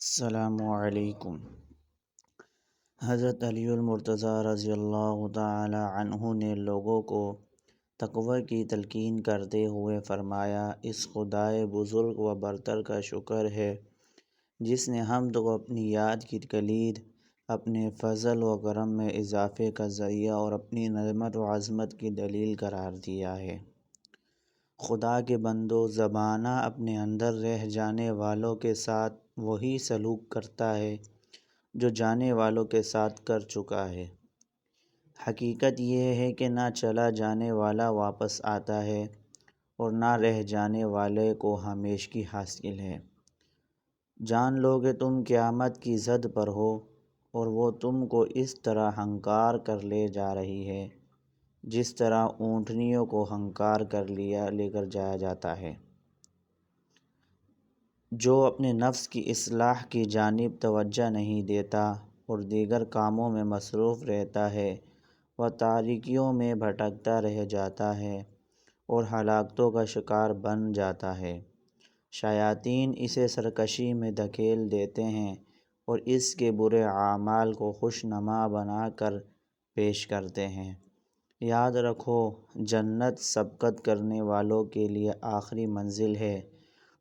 السلام علیکم۔ حضرت علی المرتضیٰ رضی اللہ تعالی عنہ نے لوگوں کو تقوی کی تلقین کرتے ہوئے فرمایا، اس خدائے بزرگ و برتر کا شکر ہے جس نے حمد کو اپنی یاد کی کلید، اپنے فضل و کرم میں اضافے کا ذریعہ اور اپنی نعمت و عظمت کی دلیل قرار دیا ہے۔ خدا کے بندو، زمانہ اپنے اندر رہ جانے والوں کے ساتھ وہی سلوک کرتا ہے جو جانے والوں کے ساتھ کر چکا ہے۔ حقیقت یہ ہے کہ نہ چلا جانے والا واپس آتا ہے اور نہ رہ جانے والے کو ہمیشگی حاصل ہے۔ جان لو کہ تم قیامت کی زد پر ہو اور وہ تم کو اس طرح ہنکار کر لے جا رہی ہے جس طرح اونٹنیوں کو ہنکار کر لے کر جایا جاتا ہے۔ جو اپنے نفس کی اصلاح کی جانب توجہ نہیں دیتا اور دیگر کاموں میں مصروف رہتا ہے، وہ تاریکیوں میں بھٹکتا رہ جاتا ہے اور ہلاکتوں کا شکار بن جاتا ہے۔ شیاطین اسے سرکشی میں دھکیل دیتے ہیں اور اس کے برے اعمال کو خوشنما بنا کر پیش کرتے ہیں۔ یاد رکھو، جنت سبقت کرنے والوں کے لیے آخری منزل ہے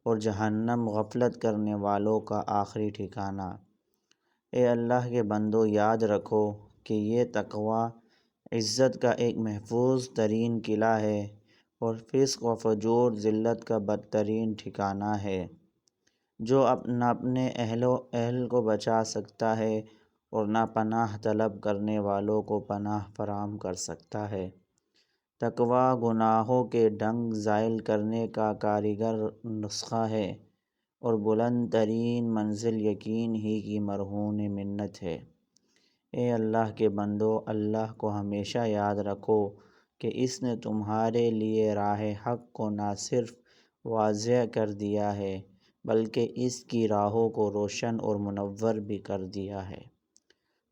اور جہنم غفلت کرنے والوں کا آخری ٹھکانہ۔ اے اللہ کے بندو، یاد رکھو کہ یہ تقوی عزت کا ایک محفوظ ترین قلعہ ہے اور فسق و فجور ذلت کا بدترین ٹھکانہ ہے۔ جو نہ اپنے اہل کو بچا سکتا ہے اور نہ پناہ طلب کرنے والوں کو پناہ فراہم کر سکتا ہے۔ تقوی گناہوں کے ڈنگ زائل کرنے کا کارگر نسخہ ہے اور بلند ترین منزل یقین ہی کی مرہون منت ہے۔ اے اللہ کے بندو، اللہ کو ہمیشہ یاد رکھو کہ اس نے تمہارے لیے راہ حق کو نہ صرف واضح کر دیا ہے بلکہ اس کی راہوں کو روشن اور منور بھی کر دیا ہے۔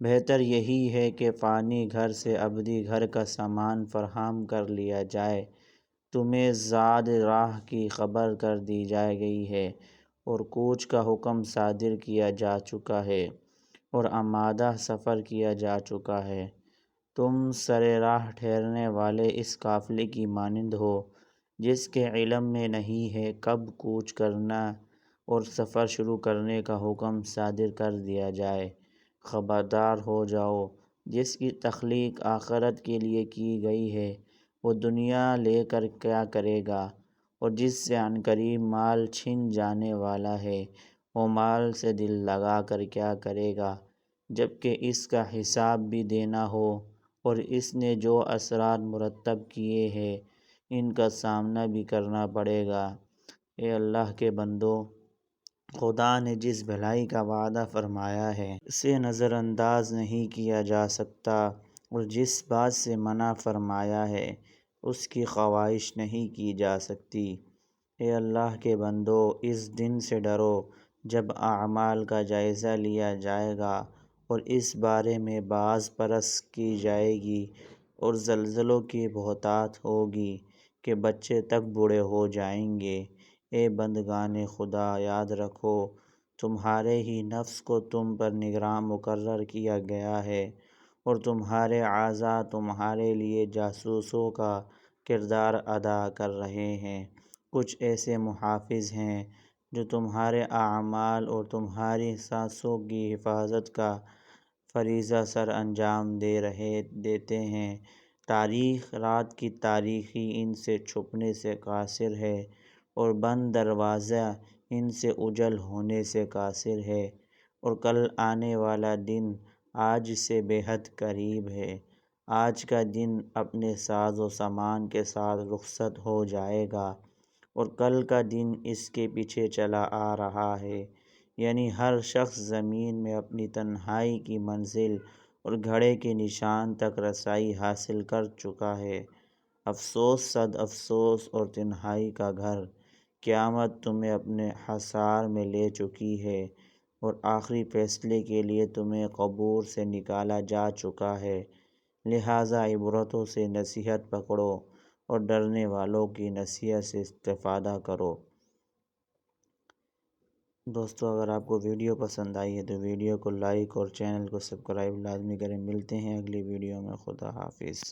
بہتر یہی ہے کہ فانی گھر سے ابدی گھر کا سامان فراہم کر لیا جائے۔ تمہیں زاد راہ کی خبر کر دی جائے گئی ہے اور کوچ کا حکم صادر کیا جا چکا ہے اور آمادہ سفر کیا جا چکا ہے۔ تم سر راہ ٹھہرنے والے اس قافلے کی مانند ہو جس کے علم میں نہیں ہے کب کوچ کرنا اور سفر شروع کرنے کا حکم صادر کر دیا جائے۔ خبردار ہو جاؤ، جس کی تخلیق آخرت کے لیے کی گئی ہے وہ دنیا لے کر کیا کرے گا، اور جس سے عنقریب مال چھن جانے والا ہے وہ مال سے دل لگا کر کیا کرے گا جبکہ اس کا حساب بھی دینا ہو اور اس نے جو اثرات مرتب کیے ہیں ان کا سامنا بھی کرنا پڑے گا۔ اے اللہ کے بندو، خدا نے جس بھلائی کا وعدہ فرمایا ہے اسے نظر انداز نہیں کیا جا سکتا اور جس بات سے منع فرمایا ہے اس کی خواہش نہیں کی جا سکتی۔ اے اللہ کے بندو، اس دن سے ڈرو جب اعمال کا جائزہ لیا جائے گا اور اس بارے میں باز پرس کی جائے گی اور زلزلوں کی بہتات ہوگی کہ بچے تک بوڑھے ہو جائیں گے۔ اے بندگان خدا، یاد رکھو تمہارے ہی نفس کو تم پر نگراں مقرر کیا گیا ہے اور تمہارے اعضاء تمہارے لیے جاسوسوں کا کردار ادا کر رہے ہیں۔ کچھ ایسے محافظ ہیں جو تمہارے اعمال اور تمہاری سانسوں کی حفاظت کا فریضہ سر انجام دیتے ہیں۔ تاریخ رات کی تاریکی ان سے چھپنے سے قاصر ہے اور بند دروازہ ان سے اوجھل ہونے سے قاصر ہے، اور کل آنے والا دن آج سے بے حد قریب ہے۔ آج کا دن اپنے ساز و سامان کے ساتھ رخصت ہو جائے گا اور کل کا دن اس کے پیچھے چلا آ رہا ہے، یعنی ہر شخص زمین میں اپنی تنہائی کی منزل اور گھوڑے کے نشان تک رسائی حاصل کر چکا ہے۔ افسوس، صد افسوس اور تنہائی کا گھر، قیامت تمہیں اپنے حصار میں لے چکی ہے اور آخری فیصلے کے لیے تمہیں قبور سے نکالا جا چکا ہے۔ لہٰذا عبرتوں سے نصیحت پکڑو اور ڈرنے والوں کی نصیحت سے استفادہ کرو۔ دوستو اگر آپ کو ویڈیو پسند آئی ہے تو ویڈیو کو لائک اور چینل کو سبسکرائب لازمی کریں۔ ملتے ہیں اگلی ویڈیو میں، خدا حافظ۔